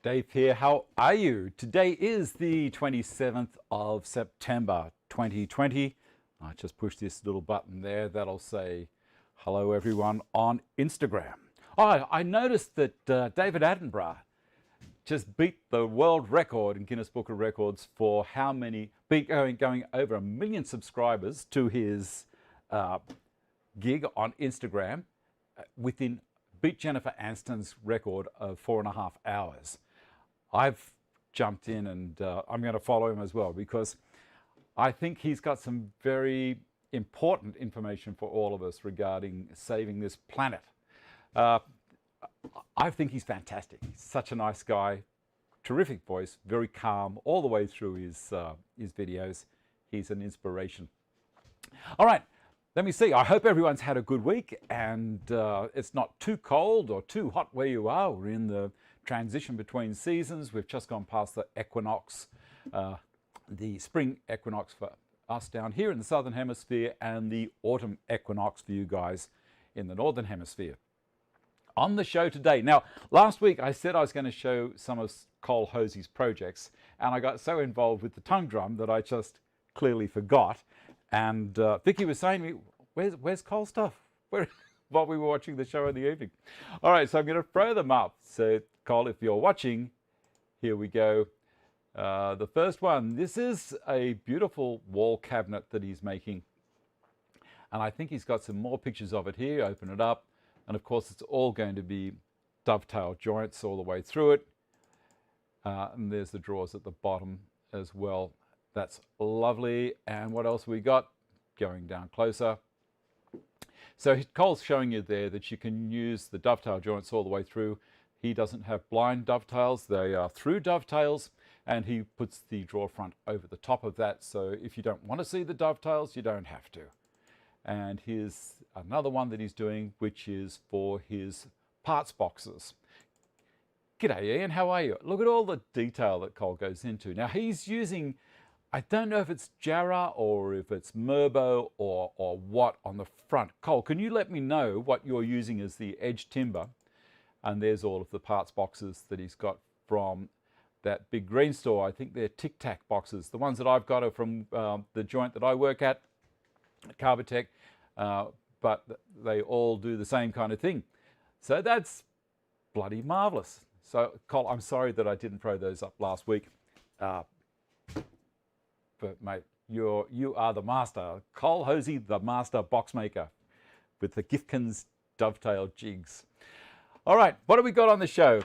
Dave here. How are you? Today is the 27th of September 2020. I just push this little button there. That'll say hello everyone on Instagram. Oh, I noticed that David Attenborough just beat the world record in Guinness Book of Records for how many, going over 1 million subscribers to his gig on Instagram beat Jennifer Aniston's record of 4.5 hours. I've jumped in and I'm going to follow him as well because I think he's got some very important information for all of us regarding saving this planet. I think he's fantastic. He's such a nice guy, terrific voice, very calm all the way through his videos. He's an inspiration. All right, let me see. I hope everyone's had a good week and it's not too cold or too hot where you are. We're in the transition between seasons. We've just gone past the equinox, the spring equinox for us down here in the southern hemisphere and the autumn equinox for you guys in the northern hemisphere. On the show today, now last week I said I was going to show some of Cole Hosey's projects and I got so involved with the tongue drum that I just clearly forgot. And Vicky was saying to me, where's Cole's stuff? While we were watching the show in the evening. All right, so I'm going to throw them up. So Cole, if you're watching, here we go. The first one, this is a beautiful wall cabinet that he's making. And I think he's got some more pictures of it here. Open it up. And of course, it's all going to be dovetail joints all the way through it. And there's the drawers at the bottom as well. That's lovely. And what else we got? Going down closer. So Cole's showing you there that you can use the dovetail joints all the way through. He doesn't have blind dovetails. They are through dovetails. And he puts the drawer front over the top of that. So if you don't want to see the dovetails, you don't have to. And here's another one that he's doing, which is for his parts boxes. G'day Ian, how are you? Look at all the detail that Cole goes into. Now he's using, I don't know if it's Jarrah or if it's Merbo or what on the front. Cole, can you let me know what you're using as the edge timber? And there's all of the parts boxes that he's got from that big green store. I think they're Tic Tac boxes. The ones that I've got are from the joint that I work at CARBATEC, but they all do the same kind of thing. So that's bloody marvellous. So Cole, I'm sorry that I didn't throw those up last week. But mate, you are the master. Cole Hosey, the master box maker with the Gifkins dovetail jigs. All right, what have we got on the show?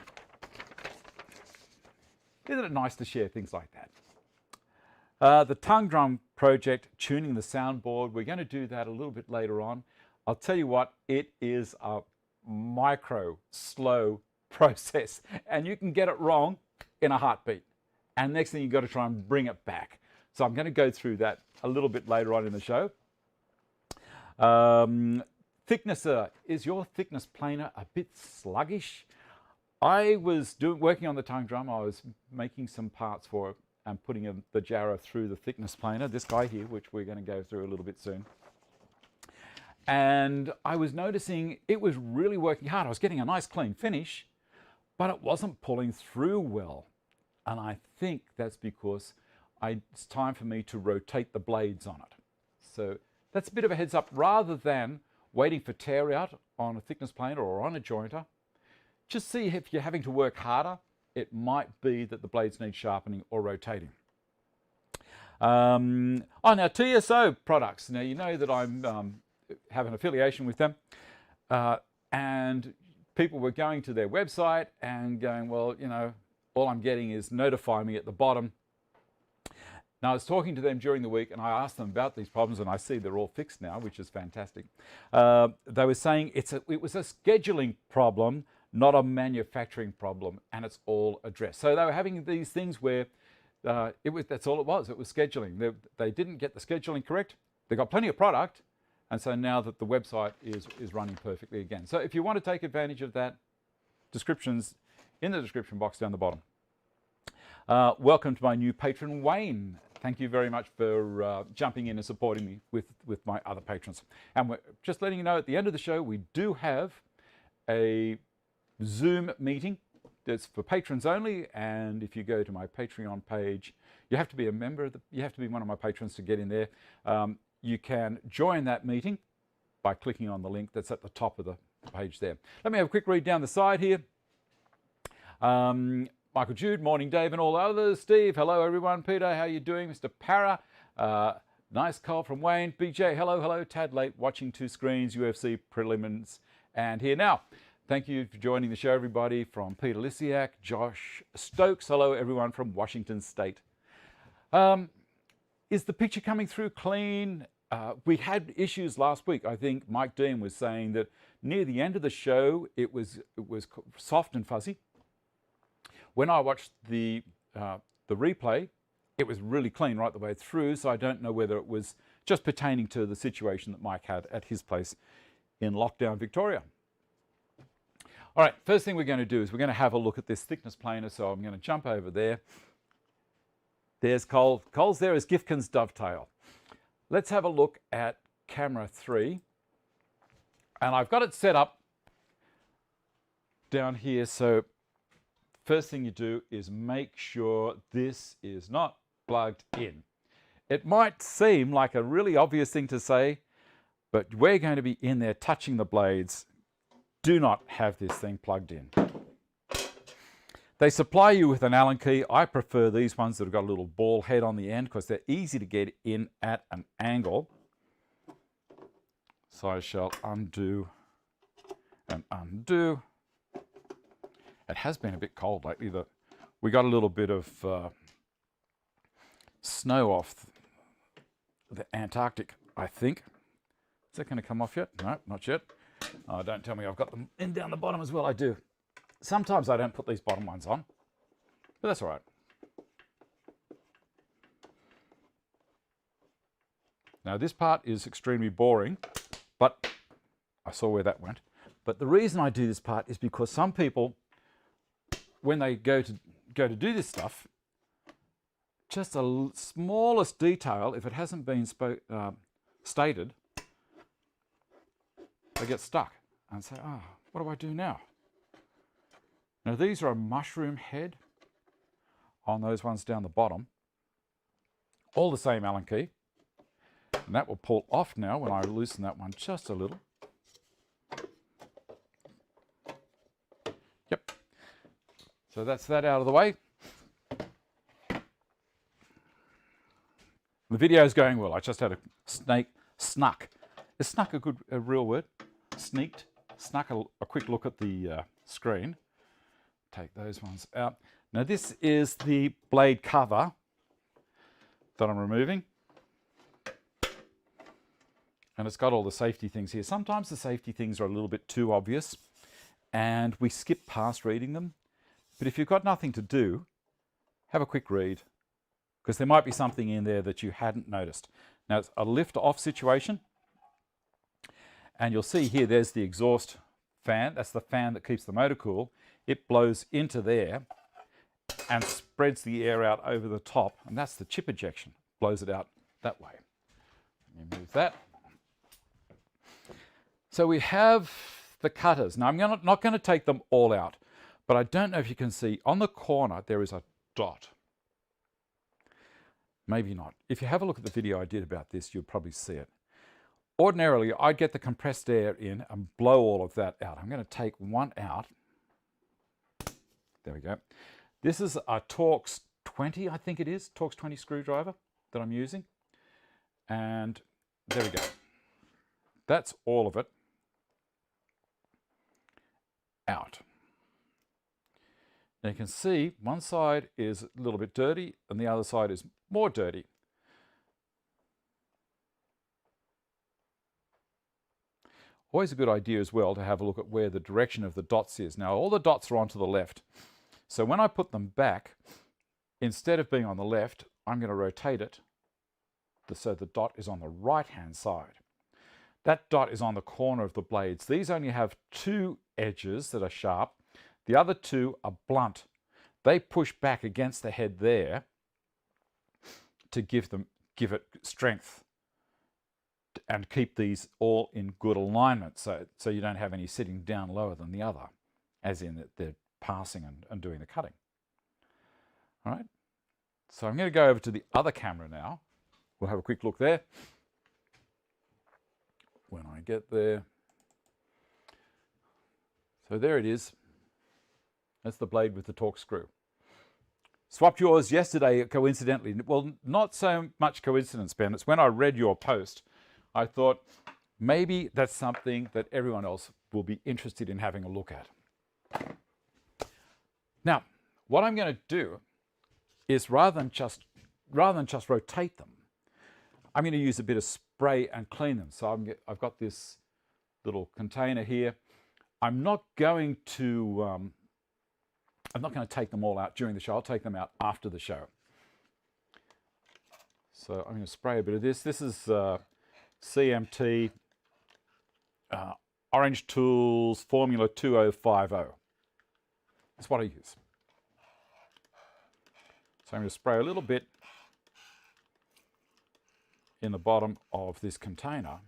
Isn't it nice to share things like that? The tongue drum project, tuning the soundboard. We're going to do that a little bit later on. I'll tell you what, it is a micro, slow process and you can get it wrong in a heartbeat. And next thing you've got to try and bring it back. So I'm going to go through that a little bit later on in the show. Thicknesser, is your thickness planer a bit sluggish? I was working on the tongue drum. I was making some parts for it and putting the Jarrah through the thickness planer, this guy here, which we're going to go through a little bit soon. And I was noticing it was really working hard. I was getting a nice clean finish, but it wasn't pulling through well. And I think that's because it's time for me to rotate the blades on it. So that's a bit of a heads up. Rather than waiting for tear out on a thickness planer or on a jointer, just see if you're having to work harder. It might be that the blades need sharpening or rotating. Oh, now TSO products. Now you know that I'm have an affiliation with them, and people were going to their website and going, well, you know, all I'm getting is notify me at the bottom. Now I was talking to them during the week and I asked them about these problems and I see they're all fixed now, which is fantastic. They were saying it was a scheduling problem, not a manufacturing problem, and it's all addressed. So they were having these things where that's all it was. It was scheduling. They didn't get the scheduling correct. They got plenty of product, and so now that the website is running perfectly again. So if you want to take advantage of that, descriptions in the description box down the bottom. Welcome to my new patron, Wayne. Thank you very much for jumping in and supporting me with my other patrons. And we're just letting you know at the end of the show, we do have a Zoom meeting it's for patrons only, and if you go to my Patreon page, you have to be a member of you have to be one of my patrons to get in there. You can join that meeting by clicking on the link that's at the top of the page there. Let me have a quick read down the side here. Michael Jude, morning Dave and all others. Steve, hello everyone. Peter, how you doing? Mr. Parra, nice call from Wayne. BJ, hello. Tad late, watching 2 screens, UFC prelims, and here now. Thank you for joining the show, everybody. From Peter Lisiak, Josh Stokes, hello everyone from Washington State. Is the picture coming through clean? We had issues last week. I think Mike Deam was saying that near the end of the show, it was soft and fuzzy. When I watched the replay, it was really clean right the way through, so I don't know whether it was just pertaining to the situation that Mike had at his place in lockdown Victoria. All right, first thing we're going to do is we're going to have a look at this thickness planer, so I'm going to jump over there. There's Cole. Cole's there as Gifkin's dovetail. Let's have a look at camera 3. And I've got it set up down here, so first thing you do is make sure this is not plugged in. It might seem like a really obvious thing to say, but we're going to be in there touching the blades. Do not have this thing plugged in. They supply you with an Allen key. I prefer these ones that have got a little ball head on the end because they're easy to get in at an angle. So I shall undo and undo. It has been a bit cold lately. We got a little bit of snow off the Antarctic, I think. Is that going to come off yet? No, not yet. Oh, don't tell me I've got them in down the bottom as well. I do. Sometimes I don't put these bottom ones on, but that's all right. Now this part is extremely boring, but I saw where that went. But the reason I do this part is because some people, when they go to do this stuff, just the smallest detail, if it hasn't been stated, they get stuck and say, oh, what do I do now? Now these are a mushroom head on those ones down the bottom. All the same Allen key. And that will pull off now when I loosen that one just a little. Yep. So that's that out of the way. The video is going well. I just had a snuck. Is snuck a real word? Snuck a quick look at the screen. Take those ones out. Now this is the blade cover that I'm removing. And it's got all the safety things here. Sometimes the safety things are a little bit too obvious and we skip past reading them. But if you've got nothing to do, have a quick read because there might be something in there that you hadn't noticed. Now it's a lift off situation. And you'll see here, there's the exhaust fan. That's the fan that keeps the motor cool. It blows into there and spreads the air out over the top. And that's the chip ejection. Blows it out that way. Let me move that. So we have the cutters. Now I'm not going to take them all out, but I don't know if you can see on the corner there is a dot. Maybe not. If you have a look at the video I did about this, you'll probably see it. Ordinarily, I'd get the compressed air in and blow all of that out. I'm going to take one out. There we go. This is a Torx 20, I think it is, Torx 20 screwdriver that I'm using. And there we go. That's all of it out. Now you can see one side is a little bit dirty and the other side is more dirty. Always a good idea as well to have a look at where the direction of the dots is. Now all the dots are onto the left. So when I put them back, instead of being on the left, I'm going to rotate it so the dot is on the right-hand side. That dot is on the corner of the blades. These only have 2 edges that are sharp. The other 2 are blunt. They push back against the head there to give it strength and keep these all in good alignment so you don't have any sitting down lower than the other, as in that they're passing and doing the cutting. All right, so I'm going to go over to the other camera now. We'll have a quick look there. When I get there. So there it is. That's the blade with the torque screw. Swapped yours yesterday, coincidentally. Well, not so much coincidence, Ben. It's when I read your post, I thought maybe that's something that everyone else will be interested in having a look at. Now, what I'm going to do is rather than just rotate them, I'm going to use a bit of spray and clean them. So I've got this little container here. I'm not going to take them all out during the show. I'll take them out after the show. So I'm going to spray a bit of this. This is CMT Orange Tools Formula 2050. That's what I use. So I'm going to spray a little bit in the bottom of this container.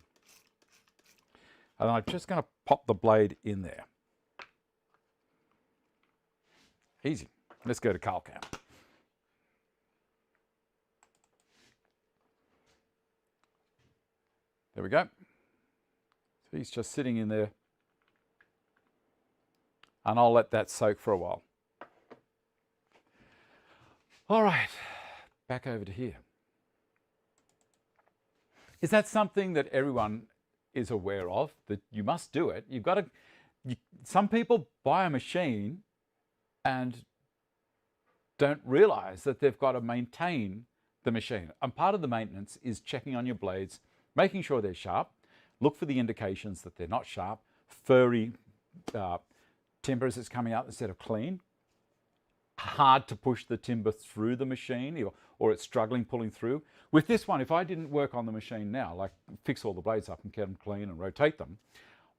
And then I'm just going to pop the blade in there. Easy. Let's go to CarCam. There we go. So he's just sitting in there. And I'll let that soak for a while. All right, back over to here. Is that something that everyone is aware of, that you must do it? You've got to, some people buy a machine and don't realize that they've got to maintain the machine. And part of the maintenance is checking on your blades, making sure they're sharp, look for the indications that they're not sharp, furry timber as it's coming out instead of clean, hard to push the timber through the machine, or it's struggling pulling through. With this one, if I didn't work on the machine now, like fix all the blades up and get them clean and rotate them,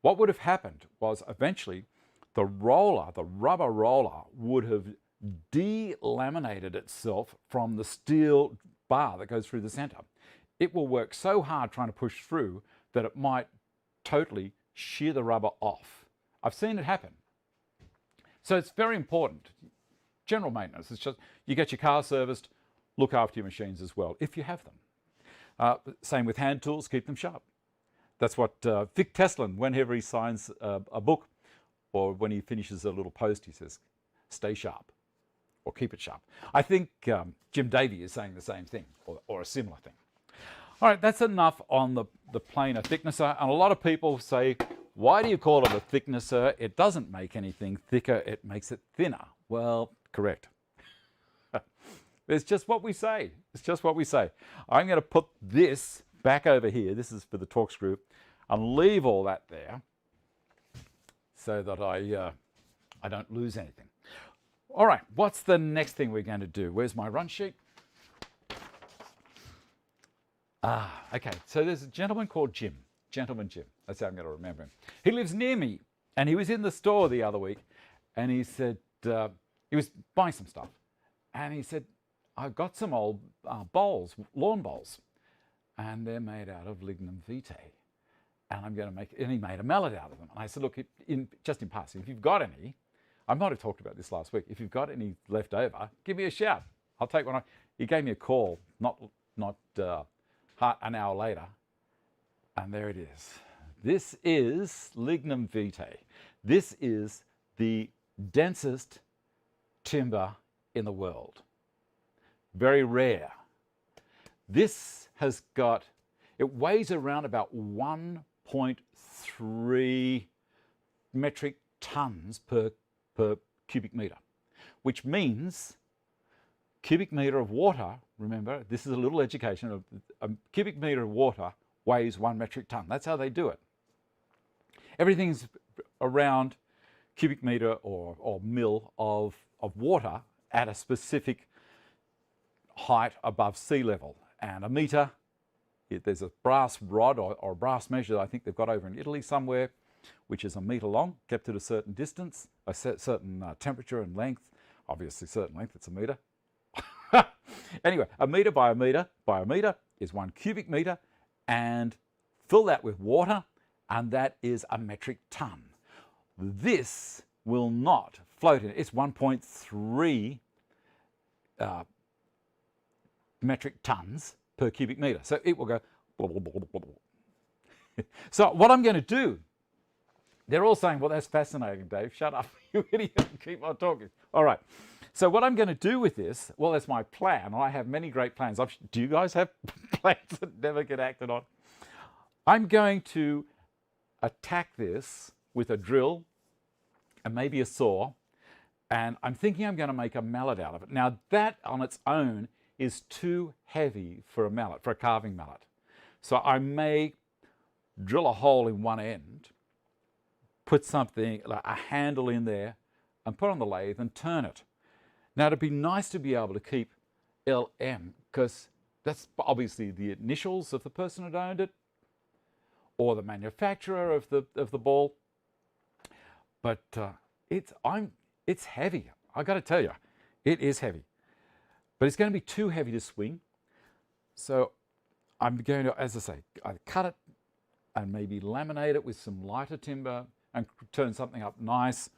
what would have happened was eventually the roller, the rubber roller, would have delaminated itself from the steel bar that goes through the center. It will work so hard trying to push through that it might totally shear the rubber off. I've seen it happen. So it's very important. General maintenance, it's just, you get your car serviced, look after your machines as well, if you have them. Same with hand tools, keep them sharp. That's what Vic Teslin, whenever he signs a book, or when he finishes a little post, he says, stay sharp, or keep it sharp. I think Jim Davey is saying the same thing, or a similar thing. All right, that's enough on the planer thicknesser. And a lot of people say, why do you call it a thicknesser? It doesn't make anything thicker, it makes it thinner. Well, correct. It's just what we say. It's just what we say. I'm going to put this back over here. This is for the torque screw, and leave all that there so that I don't lose anything. All right, what's the next thing we're going to do? Where's my run sheet? Okay, so there's a gentleman called Jim. Gentleman Jim. That's how I'm going to remember him. He lives near me, and he was in the store the other week, and he said, he was buying some stuff, and he said, I've got some old bowls, lawn bowls, and they're made out of lignum vitae, and I'm going to make, and he made a mallet out of them. And I said, look, just in passing, if you've got any, I might have talked about this last week, if you've got any left over, give me a shout. I'll take one. He gave me a call, not an hour later, and there it is. This is lignum vitae. This is the densest timber in the world. Very rare. This has got, it weighs around about 1.3 metric tons per cubic meter, which means cubic meter of water, remember, this is a little education, a cubic meter of water weighs 1 metric ton. That's how they do it. Everything's around cubic meter or mil of water at a specific height above sea level. And a meter, there's a brass rod or a brass measure I think they've got over in Italy somewhere, which is a meter long, kept at a certain distance, a certain temperature and length. Obviously certain length, it's a meter. Anyway, a meter by a meter by a meter is 1 cubic meter, and fill that with water, and that is a metric ton. This will not float in it. It's 1.3 metric tons per cubic metre. So it will go blah, blah, blah, blah, blah. So what I'm going to do, they're all saying, well, that's fascinating, Dave. Shut up. You idiot. Keep on talking. All right. So what I'm going to do with this, well, that's my plan. I have many great plans. Do you guys have plans that never get acted on? I'm going to attack this with a drill and maybe a saw, and I'm thinking I'm going to make a mallet out of it. Now, that on its own is too heavy for a mallet, for a carving mallet. So I may drill a hole in one end, put something, like a handle in there, and put on the lathe and turn it. Now, it'd be nice to be able to keep LM, because that's obviously the initials of the person who owned it, or the manufacturer of the ball. But it's heavy. I got to tell you, it is heavy. But it's going to be too heavy to swing. So I'm going to, as I say, I cut it and maybe laminate it with some lighter timber and turn something up nice,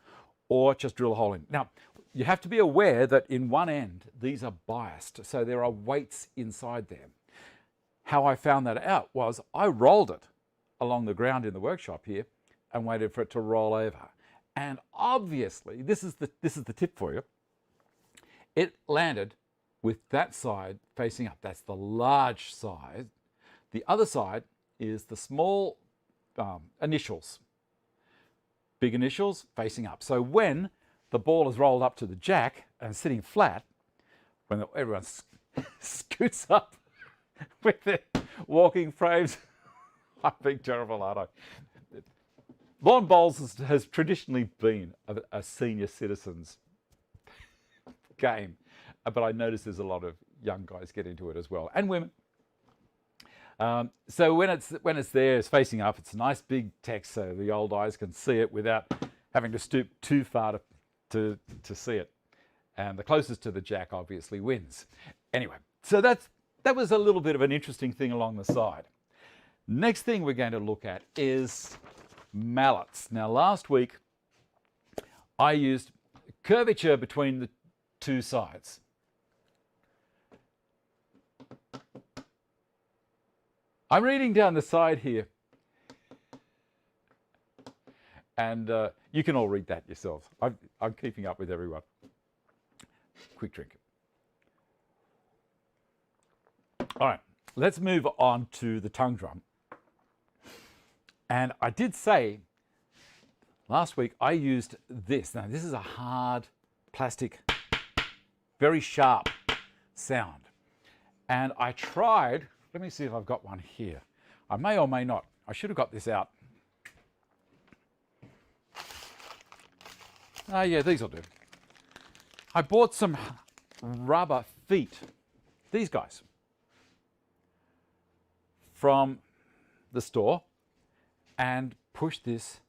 or just drill a hole in. Now, you have to be aware that in one end, these are biased, so there are weights inside there. How I found that out was I rolled it along the ground in the workshop here and waited for it to roll over. And obviously, this is the tip for you. It landed with that side facing up. That's the large side. The other side is the small initials. Big initials facing up. So when the ball is rolled up to the jack and sitting flat, when everyone scoots up with their walking frames, I'm being terrible, aren't I? Lawn bowls has traditionally been a senior citizens game, but I notice there's a lot of young guys get into it as well, and women. So when it's there, it's facing up. It's nice big text, so the old eyes can see it without having to stoop too far to see it. And the closest to the jack obviously wins. Anyway, so that was a little bit of an interesting thing along the side. Next thing we're going to look at is mallets. Now, last week I used curvature between the two sides. I'm reading down the side here, and you can all read that yourselves. I'm keeping up with everyone. Quick drink. All right, let's move on to the tongue drum. And I did say last week I used this. Now, this is a hard plastic, very sharp sound. And I tried, let me see if I've got one here. I may or may not. I should have got this out. Oh yeah, these will do. I bought some rubber feet, these guys, from the store, and pushed this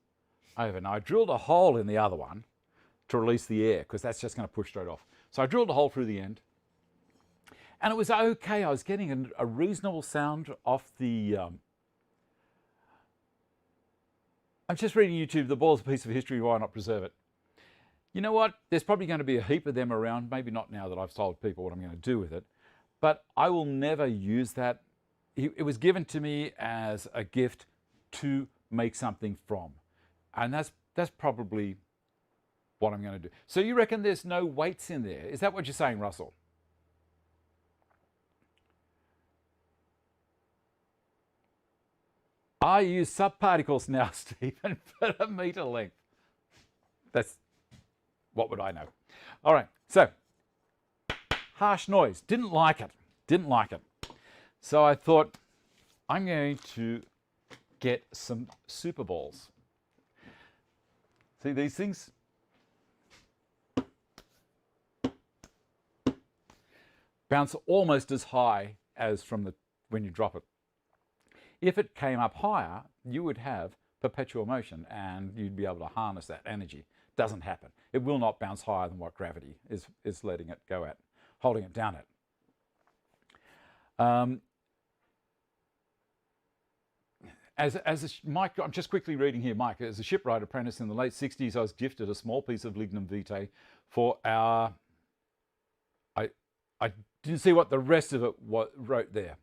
over. Now I drilled a hole in the other one to release the air, because that's just going to push straight off. So I drilled a hole through the end, and it was okay. I was getting a reasonable sound off the... I'm just reading YouTube, the ball's a piece of history, why not preserve it? You know what? There's probably going to be a heap of them around, maybe not now that I've told people what I'm going to do with it, but I will never use that. It was given to me as a gift to make something from, and that's probably what I'm going to do. So you reckon there's no weights in there? Is that what you're saying, Russell? I use subparticles now, Stephen, for a metre length. That's, what would I know? All right, so harsh noise. Didn't like it. Didn't like it. So I thought I'm going to get some super balls. See these things? Bounce almost as high as from when you drop it. If it came up higher, you would have perpetual motion and you'd be able to harness that energy. Doesn't happen. It will not bounce higher than what gravity is letting it go at, holding it down at. Mike, I'm just quickly reading here, Mike, as a shipwright apprentice in the late 60s, I was gifted a small piece of lignum vitae for our, I didn't see what the rest of it wrote there.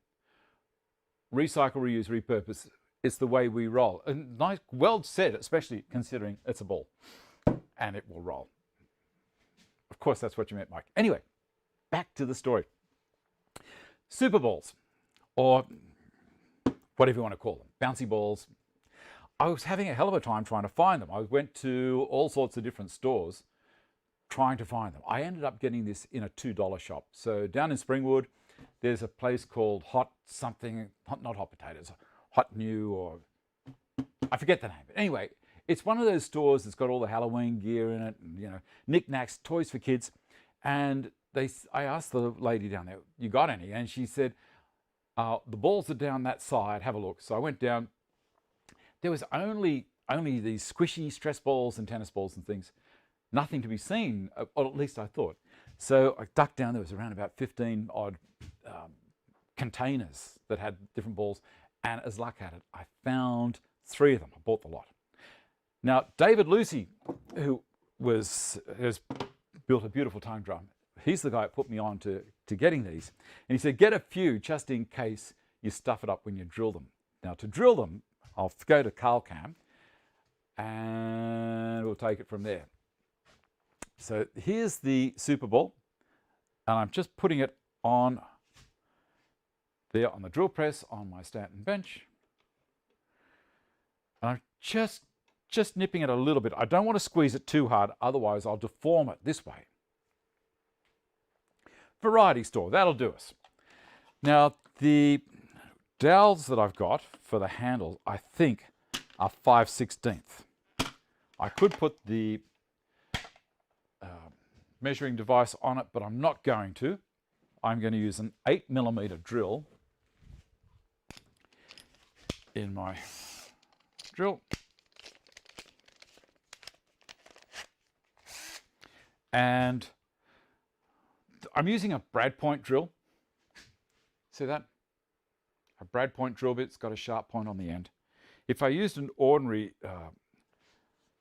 Recycle, reuse, repurpose. It's the way we roll. And nice, well said, especially considering it's a ball and it will roll. Of course, that's what you meant, Mike. Anyway, back to the story. Super balls, or whatever you want to call them, bouncy balls. I was having a hell of a time trying to find them. I went to all sorts of different stores trying to find them. I ended up getting this in a $2 shop. So down in Springwood, there's a place called Hot something, not Hot Potatoes, Hot New, or I forget the name. But anyway, it's one of those stores that's got all the Halloween gear in it, and, you know, knickknacks, toys for kids. And I asked the lady down there, you got any? And she said, the balls are down that side, have a look. So I went down. There was only these squishy stress balls and tennis balls and things. Nothing to be seen, or at least I thought. So I ducked down. There was around about 15 odd containers that had different balls. And as luck had it, I found 3 of them. I bought the lot. Now, David Lucy, who has built a beautiful tongue drum, he's the guy that put me on to getting these. And he said, get a few just in case you stuff it up when you drill them. Now, to drill them, I'll go to CarlCam and we'll take it from there. So here's the Super Ball, and I'm just putting it on there on the drill press on my Stanton bench. And I'm just nipping it a little bit. I don't want to squeeze it too hard, otherwise I'll deform it this way. Variety store, that'll do us. Now, the dowels that I've got for the handles, I think, are 5/16. I could put the measuring device on it, but I'm not going to. I'm going to use an 8mm drill in my drill. And I'm using a brad point drill. See that? A brad point drill bit's got a sharp point on the end. If I used an ordinary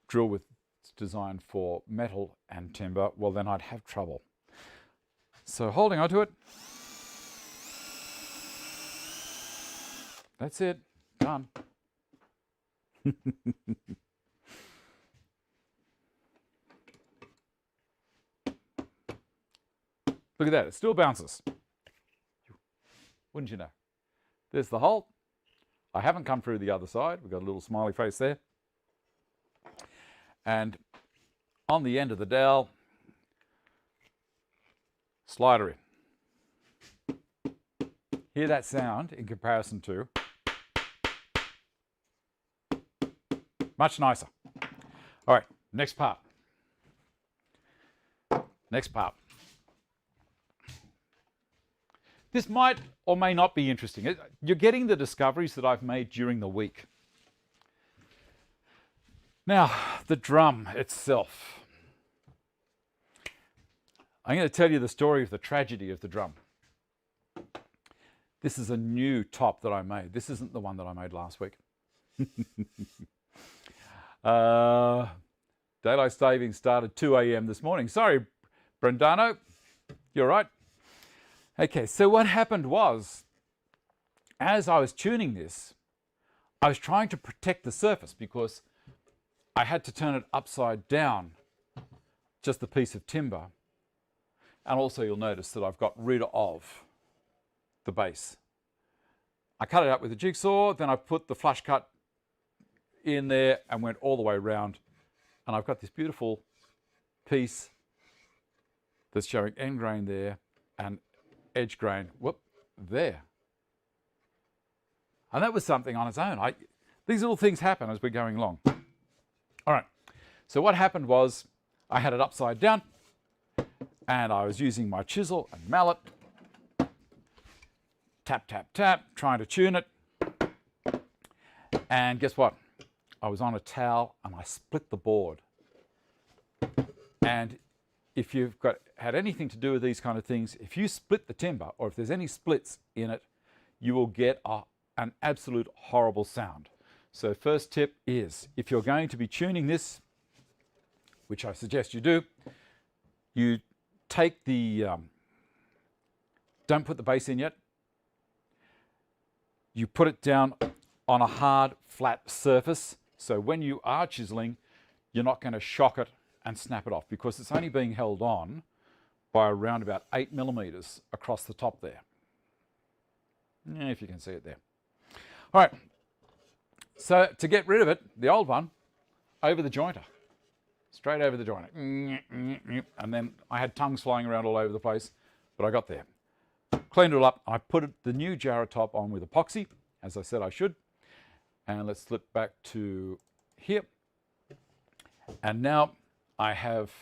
drill with designed for metal and timber, well, then I'd have trouble. So holding onto it. That's it. Done. Look at that. It still bounces. Wouldn't you know? There's the hole. I haven't come through the other side. We've got a little smiley face there. And on the end of the dowel, slider in. Hear that sound in comparison to? Much nicer. All right, next part. Next part. This might or may not be interesting. You're getting the discoveries that I've made during the week. Now, the drum itself. I'm going to tell you the story of the tragedy of the drum. This is a new top that I made. This isn't the one that I made last week. Daylight saving started 2 a.m. this morning. Sorry, Brendano. You're right. Okay, so what happened was, as I was tuning this, I was trying to protect the surface because I had to turn it upside down, just the piece of timber. And also you'll notice that I've got rid of the base. I cut it out with a jigsaw, then I put the flush cut in there and went all the way around. And I've got this beautiful piece that's showing end grain there and edge grain, whoop, there. And that was something on its own. These little things happen as we're going along. All right, so what happened was I had it upside down and I was using my chisel and mallet, tap, tap, tap, trying to tune it. And guess what? I was on a towel and I split the board. And if you've had anything to do with these kind of things, if you split the timber or if there's any splits in it, you will get an absolute horrible sound. So first tip is, if you're going to be tuning this, which I suggest you do, you take the, don't put the bass in yet. You put it down on a hard, flat surface. So when you are chiseling, you're not going to shock it and snap it off, because it's only being held on by around about 8 millimeters across the top there. Yeah, if you can see it there. All right. So to get rid of it, the old one, over the jointer. Straight over the jointer. And then I had tongues flying around all over the place, but I got there. Cleaned it all up. I put the new Jarrah top on with epoxy, as I said I should. And let's flip back to here. And now I have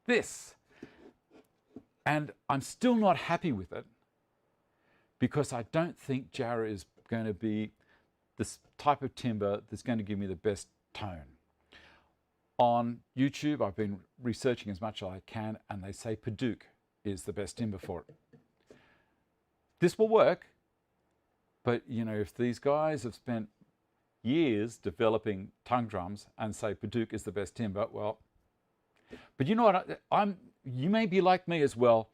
this. And I'm still not happy with it, because I don't think Jarrah is going to be this type of timber that's going to give me the best tone. On YouTube, I've been researching as much as I can, and they say Padauk is the best timber for it. This will work, but you know, if these guys have spent years developing tongue drums and say Padauk is the best timber, well, but you know what, you may be like me as well,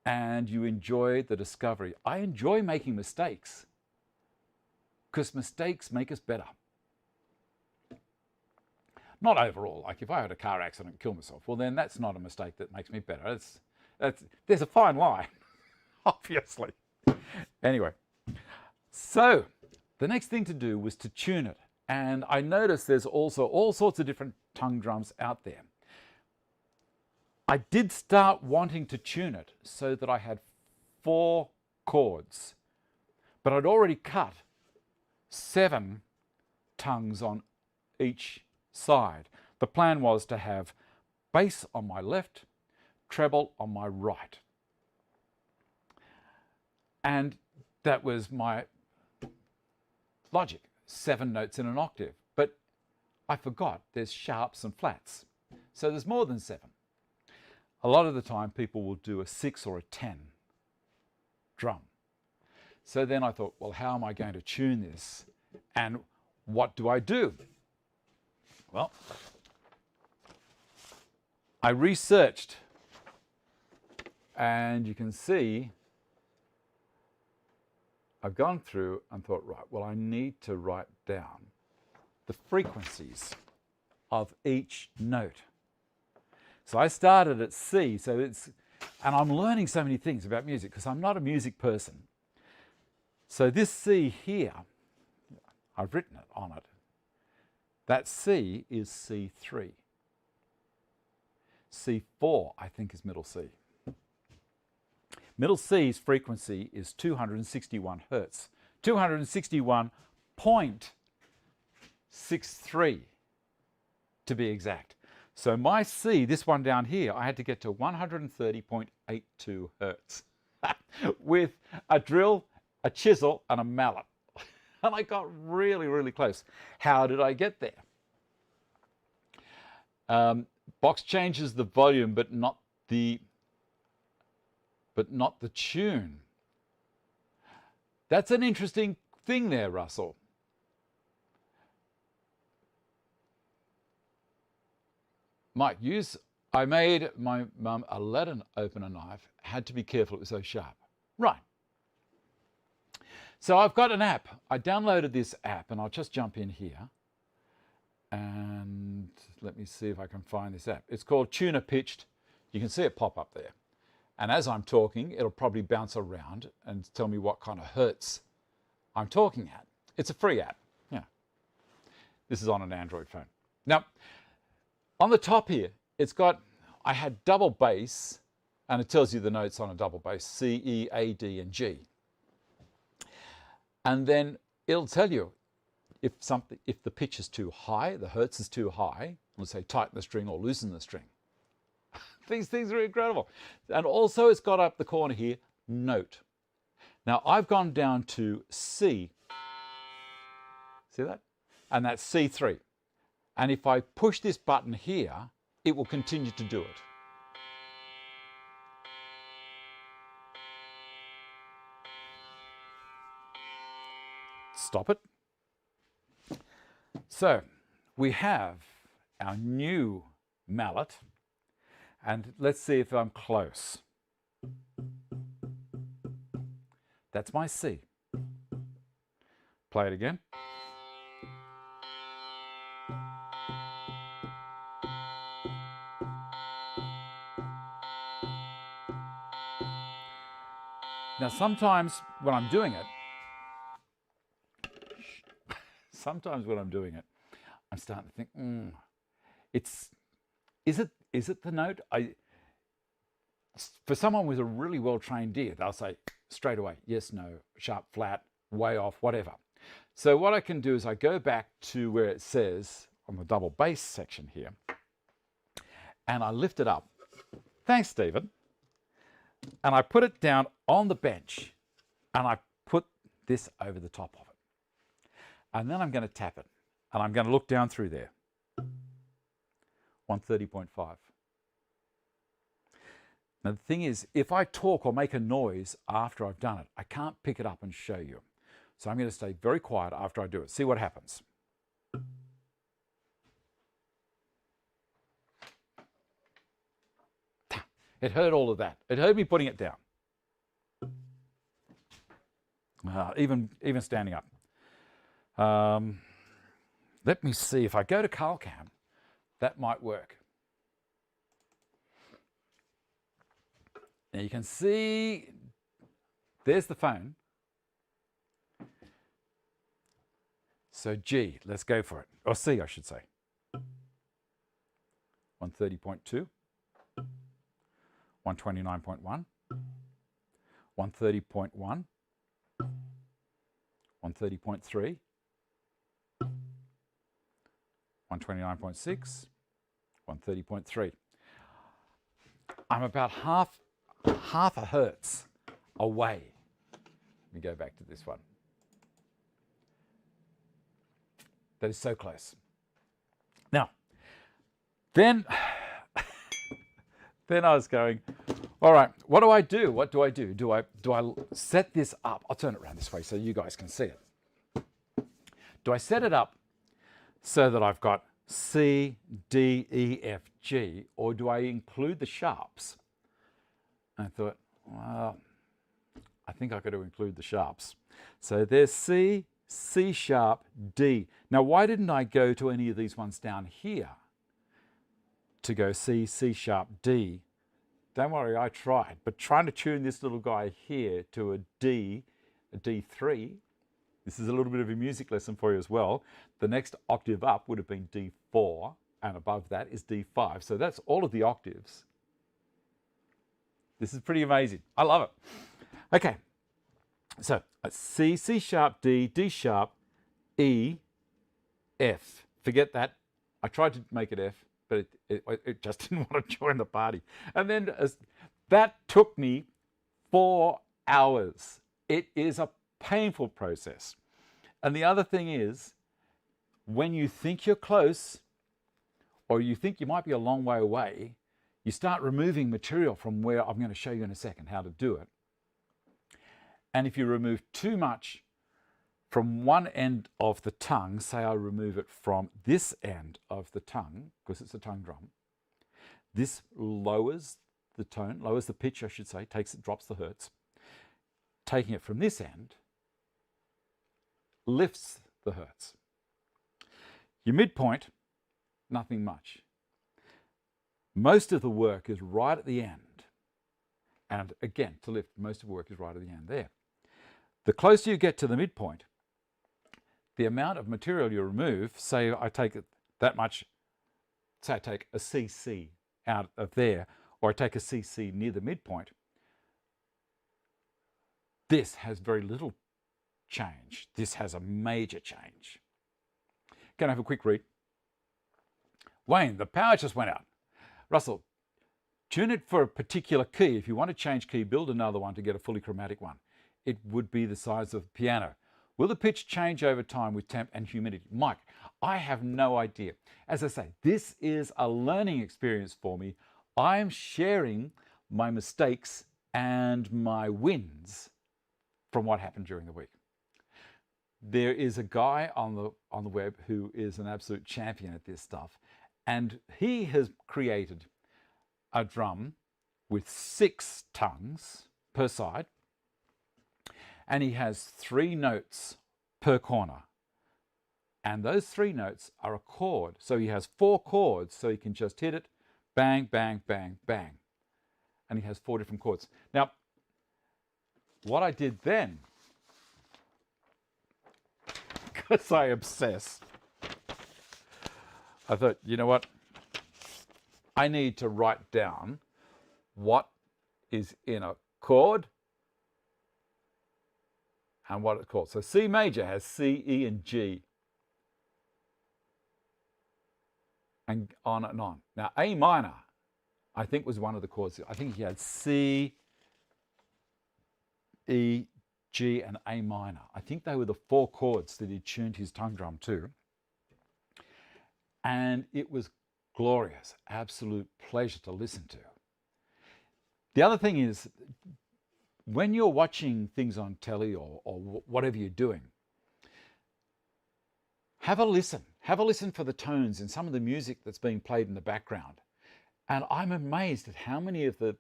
and you enjoy the discovery. I enjoy making mistakes, because mistakes make us better. Not overall, like if I had a car accident and kill myself, well then that's not a mistake that makes me better. There's a fine line, obviously. Anyway, so the next thing to do was to tune it. And I noticed there's also all sorts of different tongue drums out there. I did start wanting to tune it so that I had 4 chords, but I'd already cut 7 tongues on each side. The plan was to have bass on my left, treble on my right. And that was my logic, 7 notes in an octave. But I forgot there's sharps and flats. So there's more than 7. A lot of the time people will do a 6 or a 10 drum. So then I thought, well, how am I going to tune this? And what do I do? Well, I researched, and you can see I've gone through and thought, right, well, I need to write down the frequencies of each note. So I started at C, and I'm learning so many things about music because I'm not a music person. So this C here, I've written it on it. That C is C3. C4, I think, is middle C. Middle C's frequency is 261 hertz. 261.63 to be exact. So my C, this one down here, I had to get to 130.82 hertz with a drill, a chisel, and a mallet. And I got really, really close. How did I get there? Box changes the volume, but not the tune. That's an interesting thing there, Russell. Mike, I made my mum a lead opener knife. Had to be careful, it was so sharp. Right. So I've got an app. I downloaded this app, and I'll just jump in here. And let me see if I can find this app. It's called Tuner Pitched. You can see it pop up there. And as I'm talking, it'll probably bounce around and tell me what kind of hertz I'm talking at. It's a free app. Yeah. This is on an Android phone. Now, on the top here, I had double bass, and it tells you the notes on a double bass, C, E, A, D, and G. And then it'll tell you if the pitch is too high, the hertz is too high, let's say tighten the string or loosen the string. These things are incredible. And also it's got up the corner here, note. Now I've gone down to C. See that? And that's C3. And if I push this button here, it will continue to do it. Stop it. So we have our new mallet, and let's see if I'm close. That's my C. Play it again. Now sometimes when I'm doing it, I'm starting to think, is it the note? For someone with a really well-trained ear, they'll say straight away, yes, no, sharp, flat, way off, whatever. So what I can do is I go back to where it says on the double bass section here, and I lift it up. Thanks, Stephen. And I put it down on the bench, and I put this over the top of it. And then I'm going to tap it, and I'm going to look down through there. 130.5. Now the thing is, if I talk or make a noise after I've done it, I can't pick it up and show you. So I'm going to stay very quiet after I do it. See what happens. It heard all of that. It heard me putting it down. Even standing up. Let me see. If I go to CarlCam, that might work. Now you can see, there's the phone. So G, let's go for it. Or C, I should say. 130.2. 129.1, 130.1, 130.3, 129.6, 130.3. I'm about half a hertz away. Let me go back to this one. That is so close. Now, then I was going, all right, what do I do? What do I do? Do I set this up? I'll turn it around this way so you guys can see it. Do I set it up so that I've got C, D, E, F, G, or do I include the sharps? And I thought, well, I think I've got to include the sharps. So there's C, C sharp, D. Now, why didn't I go to any of these ones down here to go C, C sharp, D? Don't worry, I tried. But trying to tune this little guy here to a D, a D3, this is a little bit of a music lesson for you as well. The next octave up would have been D4, and above that is D5. So that's all of the octaves. This is pretty amazing. I love it. Okay, so C, C sharp, D, D sharp, E, F. Forget that. I tried to make it F, but it just didn't want to join the party. And then that took me 4 hours. It is a painful process. And the other thing is, when you think you're close, or you think you might be a long way away, you start removing material from where I'm going to show you in a second how to do it. And if you remove too much from one end of the tongue, say I remove it from this end of the tongue, because it's a tongue drum, this lowers the tone, lowers the pitch, I should say, drops the hertz. Taking it from this end lifts the hertz. Your midpoint, nothing much. Most of the work is right at the end. And again, to lift, most of the work is right at the end there. The closer you get to the midpoint, the amount of material you remove, say I take that much, say I take a CC out of there, or I take a CC near the midpoint, this has very little change. This has a major change. Can I have a quick read? Wayne, the power just went out. Russell, tune it for a particular key. If you want to change key, build another one to get a fully chromatic one. It would be the size of a piano. Will the pitch change over time with temp and humidity? Mike, I have no idea. As I say, this is a learning experience for me. I'm sharing my mistakes and my wins from what happened during the week. there is a guy on the web who is an absolute champion at this stuff, and he has created a drum with 6 tongues per side, and he has 3 notes per corner, and those 3 notes are a chord. So he has 4 chords, so he can just hit it, bang, bang, bang, bang, and he has 4 different chords. Now, what I did then, because I obsess, I thought, you know what? I need to write down what is in a chord and what it's called. So C major has C, E, and G, and on and on. Now A minor, I think, was one of the chords. I think he had C, E, G, and A minor. I think they were the 4 chords that he tuned his tongue drum to. And it was glorious, absolute pleasure to listen to. The other thing is, when you're watching things on telly or whatever you're doing, have a listen. Have a listen for the tones in some of the music that's being played in the background. And I'm amazed at how many of the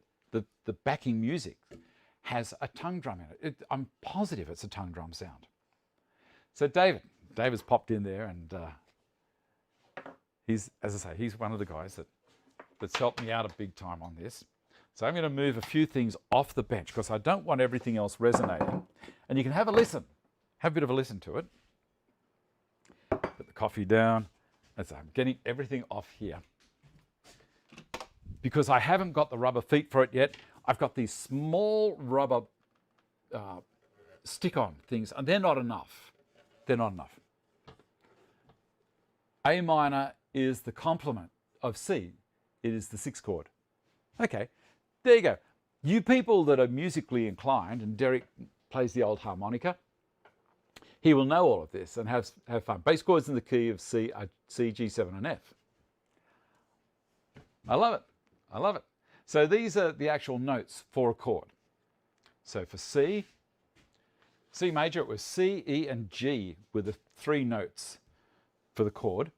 backing music has a tongue drum in it. I'm positive it's a tongue drum sound. So David's popped in there, and he's, as I say, he's one of the guys that's helped me out a big time on this. So I'm going to move a few things off the bench because I don't want everything else resonating. And you can have a listen, have a bit of a listen to it. Put the coffee down. That's it. I'm getting everything off here because I haven't got the rubber feet for it yet. I've got these small rubber stick-on things, and they're not enough. They're not enough. A minor is the complement of C. It is the 6th chord. Okay, there you go. You people that are musically inclined, and Derek plays the old harmonica, he will know all of this and have fun. Bass chords in the key of C are C, G7, and F. I love it. I love it. So these are the actual notes for a chord. So for C major, it was C, E, and G were the 3 notes for the chord.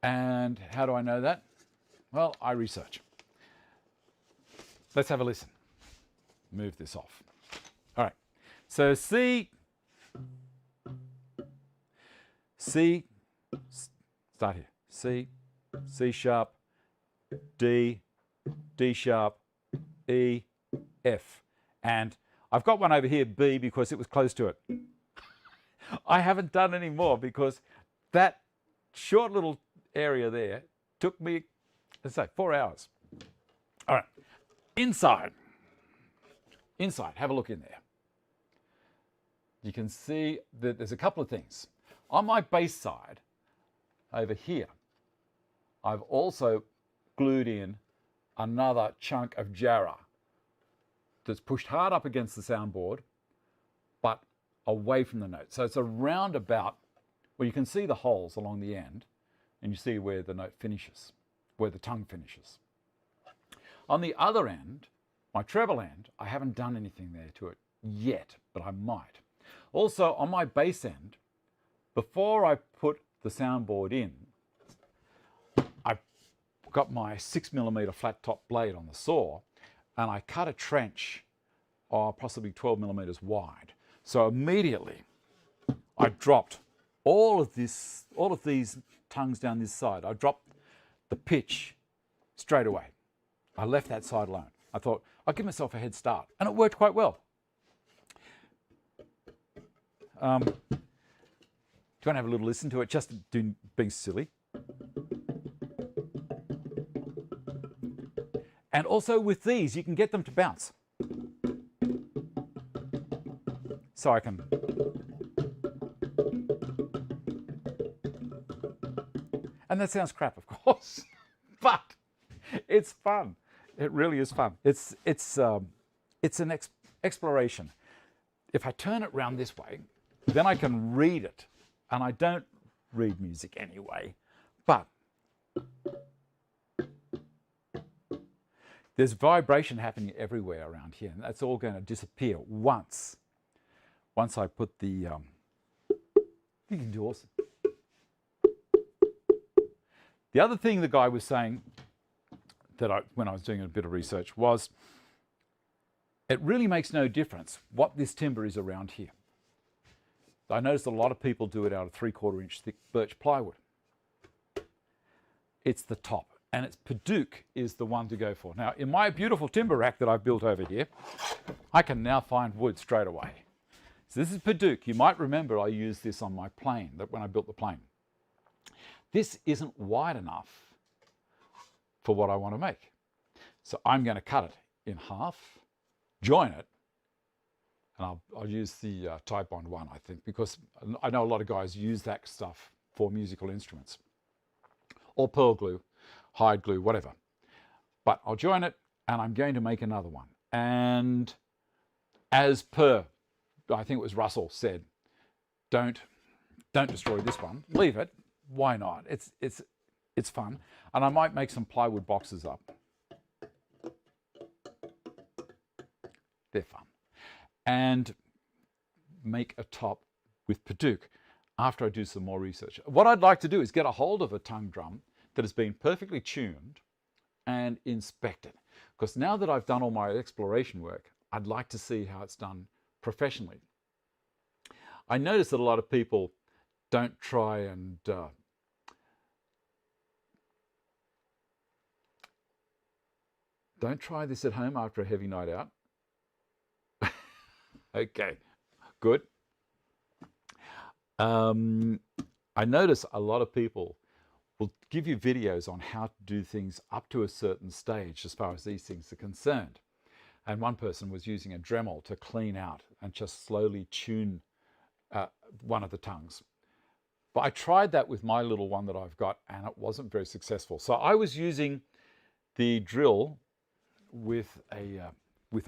And how do I know that? Well, I research. Let's have a listen. Move this off. All right. So C, start here. C, C sharp, D, D sharp, E, F. And I've got one over here, B, because it was close to it. I haven't done any more because that short little area there took me, let's say, 4 hours. All right. Inside, have a look in there. You can see that there's a couple of things. On my bass side, over here, I've also glued in another chunk of jarrah that's pushed hard up against the soundboard, but away from the note. So it's a roundabout where you can see the holes along the end, and you see where the note finishes, where the tongue finishes. On the other end, my treble end, I haven't done anything there to it yet, but I might. Also, on my bass end, before I put the soundboard in, I got my 6mm flat top blade on the saw, and I cut a trench, possibly 12mm wide. So immediately, I dropped all of these tongues down this side. I dropped the pitch straight away. I left that side alone. I thought, I'll give myself a head start. And it worked quite well. Do you want to have a little listen to it, just being silly? And also with these, you can get them to bounce. So I can... And that sounds crap, of course, but it's fun. It really is fun. It's an exploration. If I turn it round this way, then I can read it. And I don't read music anyway, but there's vibration happening everywhere around here, and that's all going to disappear once I put the You can do awesome. The other thing the guy was saying that when I was doing a bit of research was, it really makes no difference what this timber is around here. I noticed a lot of people do it out of 3/4 inch thick birch plywood. It's the top, and it's Paduk is the one to go for. Now, in my beautiful timber rack that I've built over here, I can now find wood straight away. So this is Paduk. You might remember I used this on my plane, that when I built the plane. This isn't wide enough for what I want to make. So I'm going to cut it in half, join it, and I'll use the Type Bond one, I think, because I know a lot of guys use that stuff for musical instruments, or pearl glue, hide glue, whatever. But I'll join it, and I'm going to make another one. And as per, I think it was Russell said, don't destroy this one, leave it. Why not? It's fun. And I might make some plywood boxes up. They're fun. And make a top with Paduk after I do some more research. What I'd like to do is get a hold of a tongue drum that has been perfectly tuned and inspected. Because now that I've done all my exploration work, I'd like to see how it's done professionally. I notice that a lot of people don't try and don't try this at home after a heavy night out. Okay, good. I notice a lot of people will give you videos on how to do things up to a certain stage as far as these things are concerned. And one person was using a Dremel to clean out and just slowly tune one of the tongues. But I tried that with my little one that I've got, and it wasn't very successful. So I was using the drill with a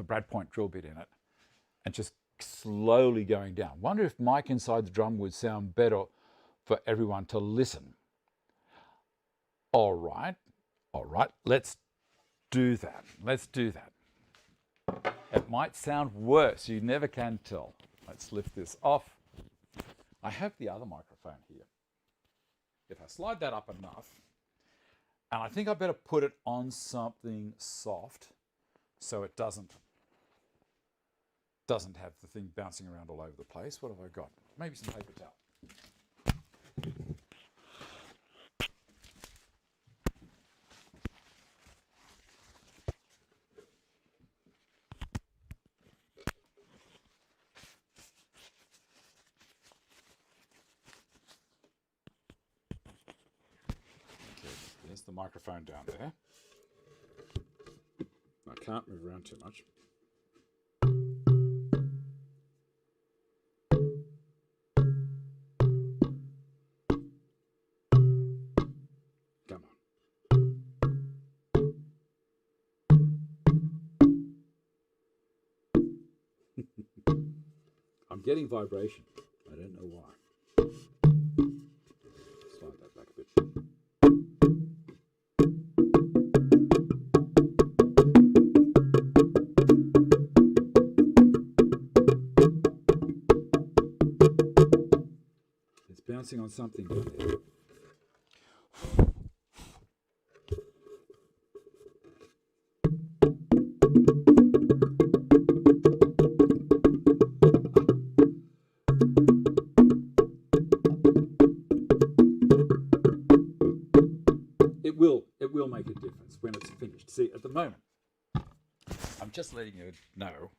brad point drill bit in it, and just slowly going down. Wonder if mic inside the drum would sound better for everyone to listen. All right, let's do that. Let's do that. It might sound worse, you never can tell. Let's lift this off. I have the other microphone here. If I slide that up enough, and I think I better put it on something soft so it doesn't have the thing bouncing around all over the place. What have I got? Maybe some paper towel. There's the microphone down there. I can't move around too much. Come on. I'm getting vibration. I don't know why. Slide that back a bit. Bouncing on something down there. It will make a difference when it's finished. See, at the moment, I'm just letting you know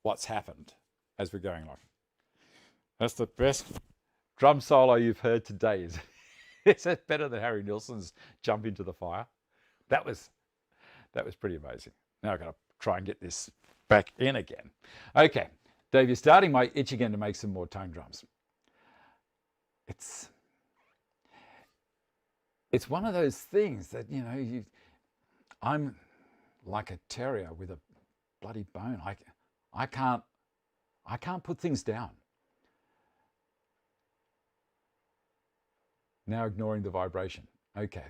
what's happened as we're going along. That's the best drum solo you've heard today. Is it better than Harry Nilsson's Jump Into the Fire? That was pretty amazing. Now I've got to try and get this back in again. Okay, Dave, you're starting my itch again to make some more tongue drums. It's one of those things that, you know, I'm like a terrier with a bloody bone. I can't put things down. Now ignoring the vibration. Okay.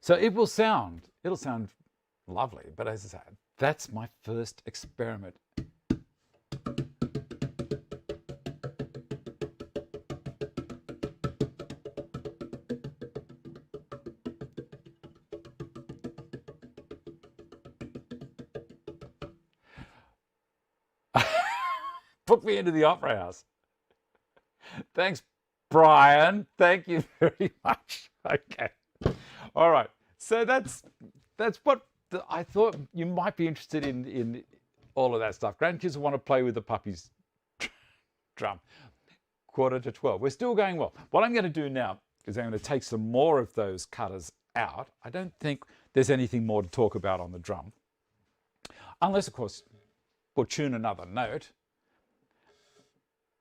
So it'll sound lovely, but as I said, that's my first experiment. Book me into the Opera House. Thanks, Brian. Thank you very much. Okay. All right. So that's what I thought you might be interested in all of that stuff. Grandkids want to play with the puppy's drum. 11:45. We're still going well. What I'm going to do now is I'm going to take some more of those cutters out. I don't think there's anything more to talk about on the drum. Unless, of course, we'll tune another note.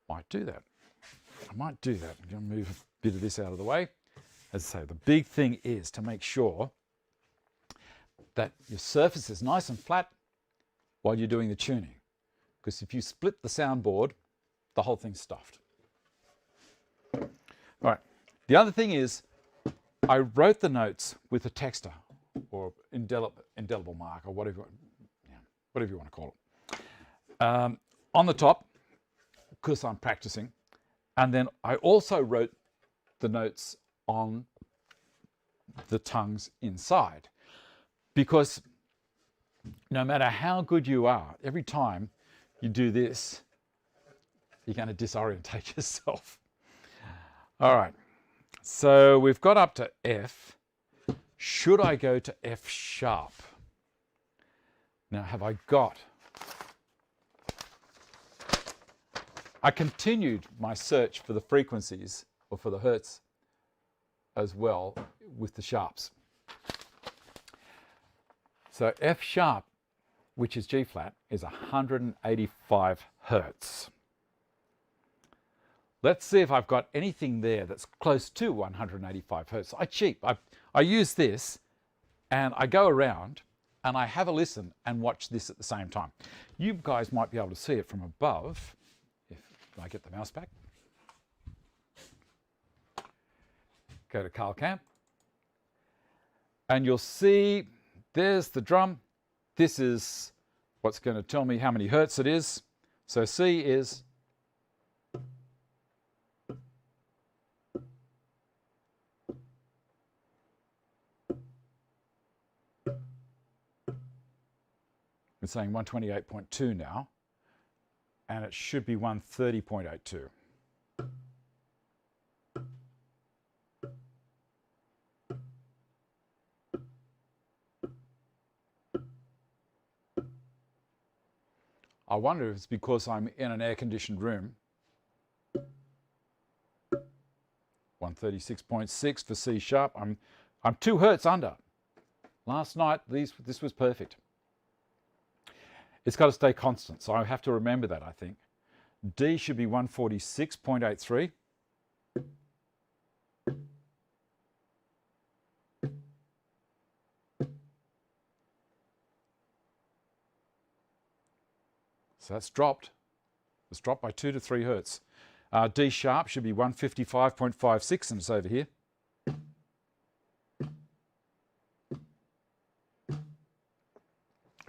Might do that. I might do that. I'm going to move a bit of this out of the way. As I say, the big thing is to make sure that your surface is nice and flat while you're doing the tuning. Because if you split the soundboard, the whole thing's stuffed. All right. The other thing is, I wrote the notes with a texter or indelible mark or whatever you want to call it. On the top, because I'm practicing. And then I also wrote the notes on the tongues inside. Because no matter how good you are, every time you do this, you're going to disorientate yourself. All right. So we've got up to F. Should I go to F sharp? Now, have I got... I continued my search for the frequencies, or for the hertz as well, with the sharps. So F sharp, which is G flat, is 185 hertz. Let's see if I've got anything there that's close to 185 hertz. I cheat. I use this and I go around and I have a listen and watch this at the same time. You guys might be able to see it from above if I get the mouse back. Go to Carl Camp and you'll see there's the drum. This is what's going to tell me how many hertz it is. So C is it's saying 128.2 now, and it should be 130.82. I wonder if it's because I'm in an air-conditioned room. 136.6 for C sharp. I'm 2 hertz under. Last night this was perfect. It's got to stay constant, so I have to remember that, I think. D should be 146.83. So that's dropped. It's dropped by 2 to 3 hertz. D sharp should be 155.56, and it's over here.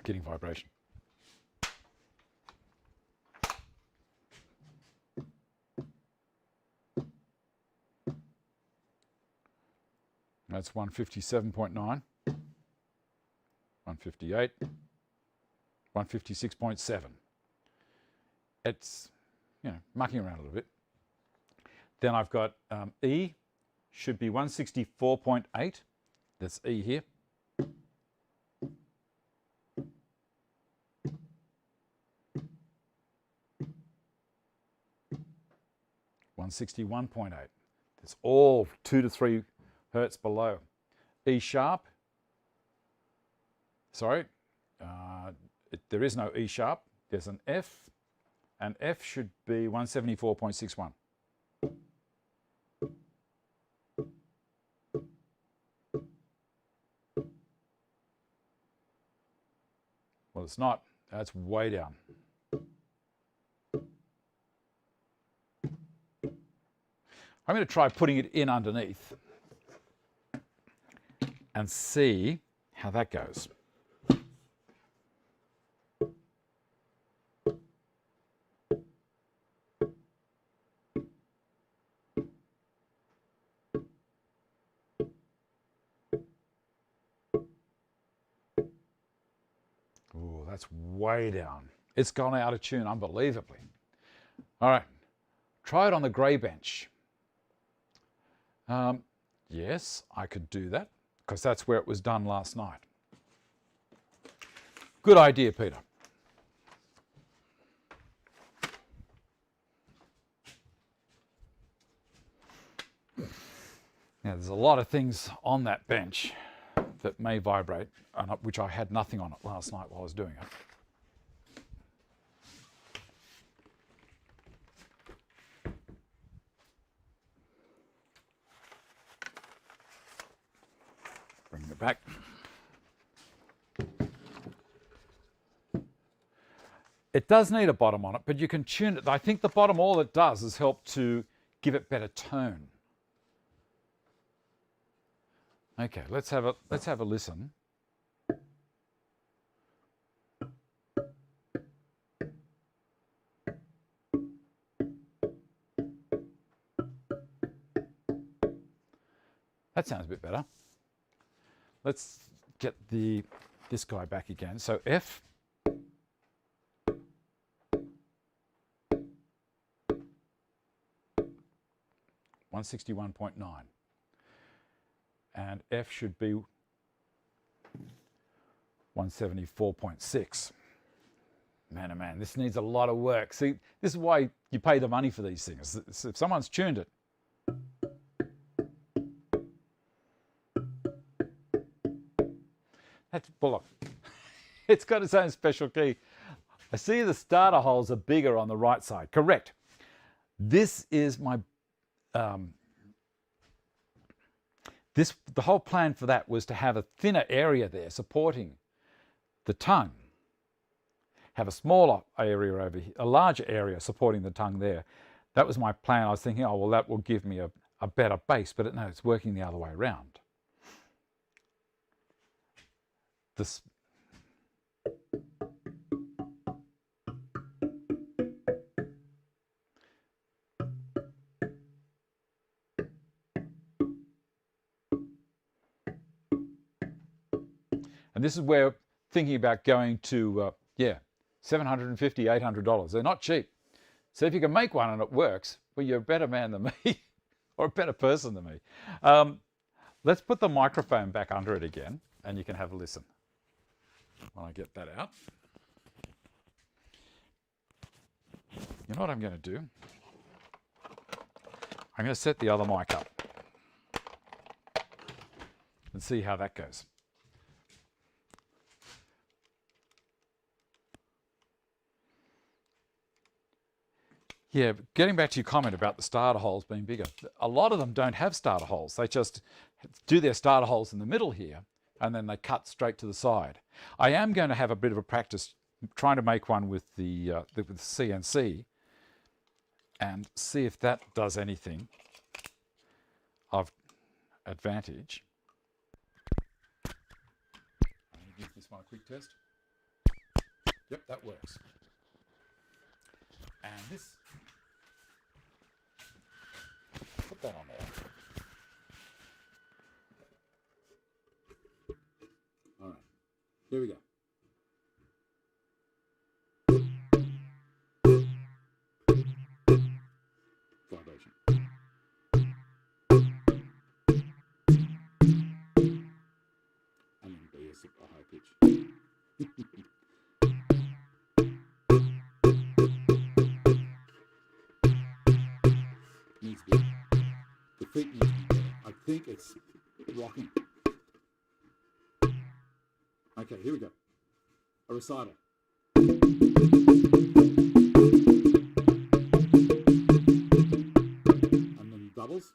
Getting vibration. That's 157.9, 158, 156.7. It's, mucking around a little bit. Then I've got E, should be 164.8. That's E here. $161.8. It's all 2 to 3 hertz below. E sharp, sorry, there is no E sharp, there's an F, and F should be 174.61. Well, it's not, that's way down. I'm going to try putting it in underneath and see how that goes. Ooh, that's way down. It's gone out of tune unbelievably. All right, try it on the grey bench. Yes, I could do that because that's where it was done last night. Good idea, Peter. Now, there's a lot of things on that bench that may vibrate, which I had nothing on it last night while I was doing it. Bring it back. It does need a bottom on it, but you can tune it. I think the bottom, all it does is help to give it better tone. Okay, let's have a listen. That sounds a bit better. Let's get this guy back again. So F. $161.9. And F should be 174.6. Man, oh man, this needs a lot of work. See, this is why you pay the money for these things. If someone's tuned it. That's bullock. It's got its own special key. I see the starter holes are bigger on the right side. Correct. This is my... the whole plan for that was to have a thinner area there supporting the tongue. Have a smaller area over here, a larger area supporting the tongue there. That was my plan. I was thinking, oh, well, that will give me a better base, but no, it's working the other way around. This. And this is where thinking about going to, $750, $800. They're not cheap. So if you can make one and it works, well, you're a better man than me or a better person than me. Let's put the microphone back under it again and you can have a listen when I get that out. You know what I'm going to do? I'm going to set the other mic up and see how that goes. Yeah, getting back to your comment about the starter holes being bigger, a lot of them don't have starter holes. They just do their starter holes in the middle here, and then they cut straight to the side. I am going to have a bit of a practice trying to make one with the with CNC and see if that does anything of advantage. I'm going to give this one a quick test. Yep, that works. And this, put that on there. All right, here we go. Vibration. And then bass at a high pitch. The feet need to be better. I think it's rocking. Okay, here we go. A recital. And then doubles.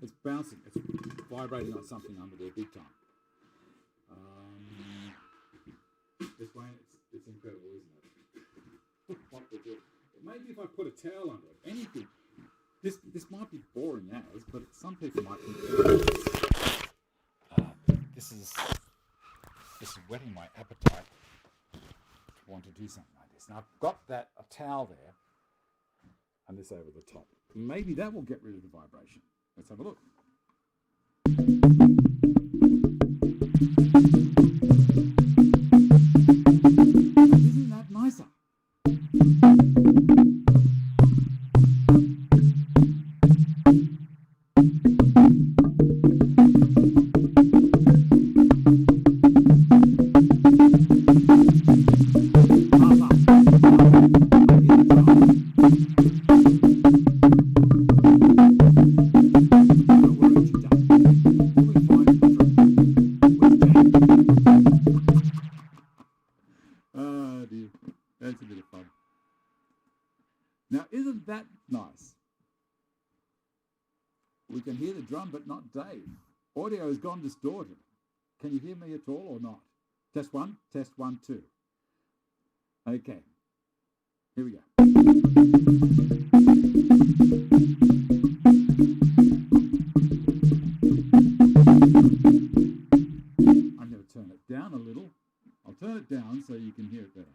It's bouncing. It's vibrating on something under there big time. This way, it's incredible, isn't it? What they do. Maybe if I put a towel under it, anything. This might be boring as, but some people might think this is whetting my appetite to want to do something like this. Now I've got a towel there, and this over the top. Maybe that will get rid of the vibration. Let's have a look. Isn't that nicer? Oh dear, that's a bit of fun. Now, isn't that nice? We can hear the drum, but not Dave. Audio has gone distorted. Can you hear me at all or not? Test 1, 2. Okay, here we go. I'm going to turn it down a little. I'll turn it down so you can hear it better.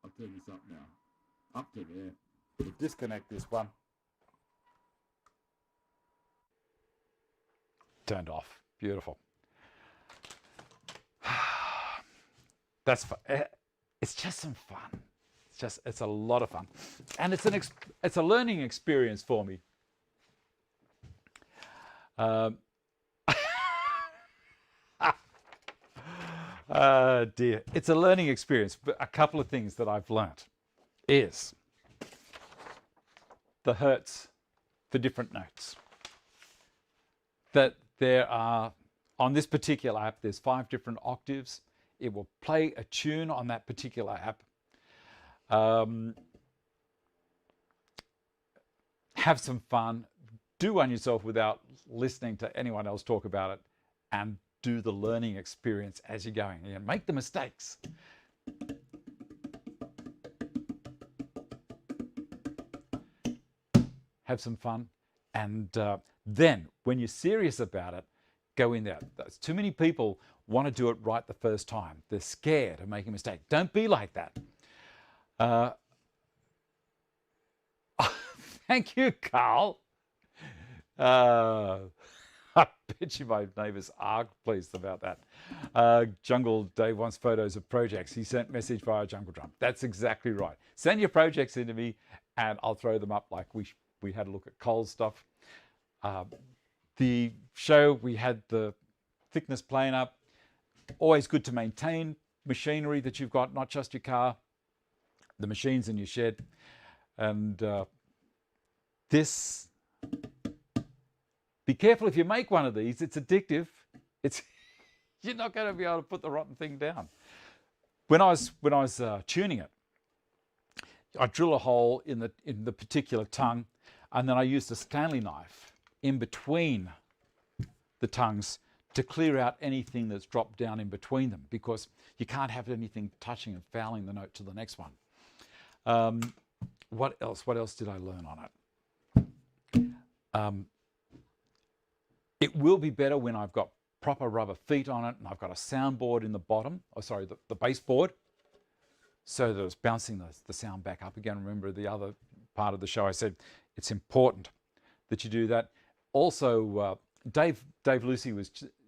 I'll turn this up now. Up to there. We'll disconnect this one. Turned off. Beautiful. That's fun. It's just some fun. It's a lot of fun, and it's a learning experience for me. Dear, it's a learning experience. But a couple of things that I've learnt is the hertz for different notes. That there are, on this particular app, there's 5 different octaves. It will play a tune on that particular app. Have some fun. Do one yourself without listening to anyone else talk about it, and do the learning experience as you're going. You know, make the mistakes. Have some fun, and then when you're serious about it, go in there. Too many people want to do it right the first time. They're scared of making a mistake. Don't be like that. Thank you, Carl. I bet you my neighbours are pleased about that. Jungle Dave wants photos of projects. He sent message via Jungle Drum. That's exactly right. Send your projects into me and I'll throw them up like we had a look at Cole's stuff. The show, we had the thickness plane up. Always good to maintain machinery that you've got, not just your car, the machines in your shed. And this, be careful if you make one of these, it's addictive. You're not going to be able to put the rotten thing down. When I was tuning it, I drill a hole in the particular tongue, and then I used a Stanley knife in between the tongues to clear out anything that's dropped down in between them, because you can't have anything touching and fouling the note to the next one. What else did I learn on it? It will be better when I've got proper rubber feet on it and I've got a soundboard in the bottom, the baseboard, so that it's bouncing the sound back up again. Remember the other part of the show I said it's important that you do that. Also, Dave Lucy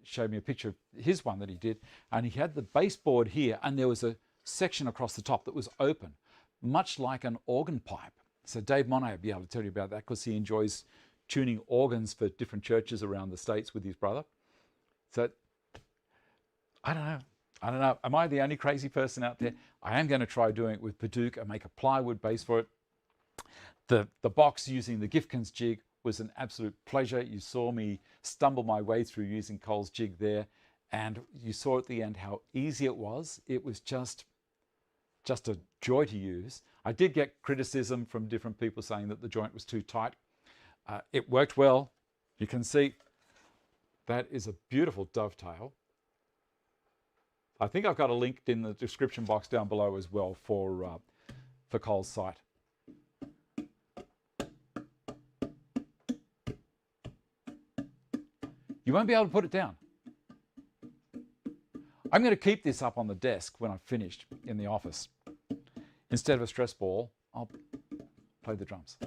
showed me a picture of his one that he did, and he had the baseboard here and there was a section across the top that was open, much like an organ pipe. So Dave Monet will be able to tell you about that because he enjoys tuning organs for different churches around the States with his brother. So I don't know. Am I the only crazy person out there? I am going to try doing it with Paducah and make a plywood base for it. The box using the Gifkins jig was an absolute pleasure. You saw me stumble my way through using Cole's jig there, and you saw at the end how easy it was. It was just a joy to use. I did get criticism from different people saying that the joint was too tight. It worked well. You can see that is a beautiful dovetail. I think I've got a link in the description box down below as well for Cole's site. You won't be able to put it down. I'm going to keep this up on the desk when I've finished in the office. Instead of a stress ball, I'll play the drums.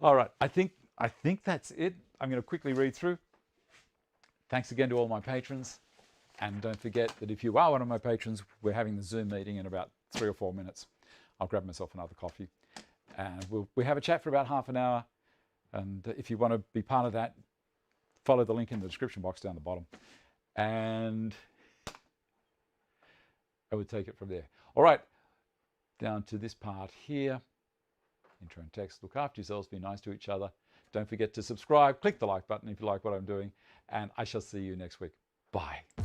All right, I think that's it. I'm going to quickly read through. Thanks again to all my patrons. And don't forget that if you are one of my patrons, we're having the Zoom meeting in about 3 or 4 minutes. I'll grab myself another coffee. And we have a chat for about half an hour. And if you want to be part of that, follow the link in the description box down the bottom. And I would take it from there. All right, down to this part here. Intro and text. Look after yourselves, be nice to each other. Don't forget to subscribe. Click the like button if you like what I'm doing. And I shall see you next week. Bye.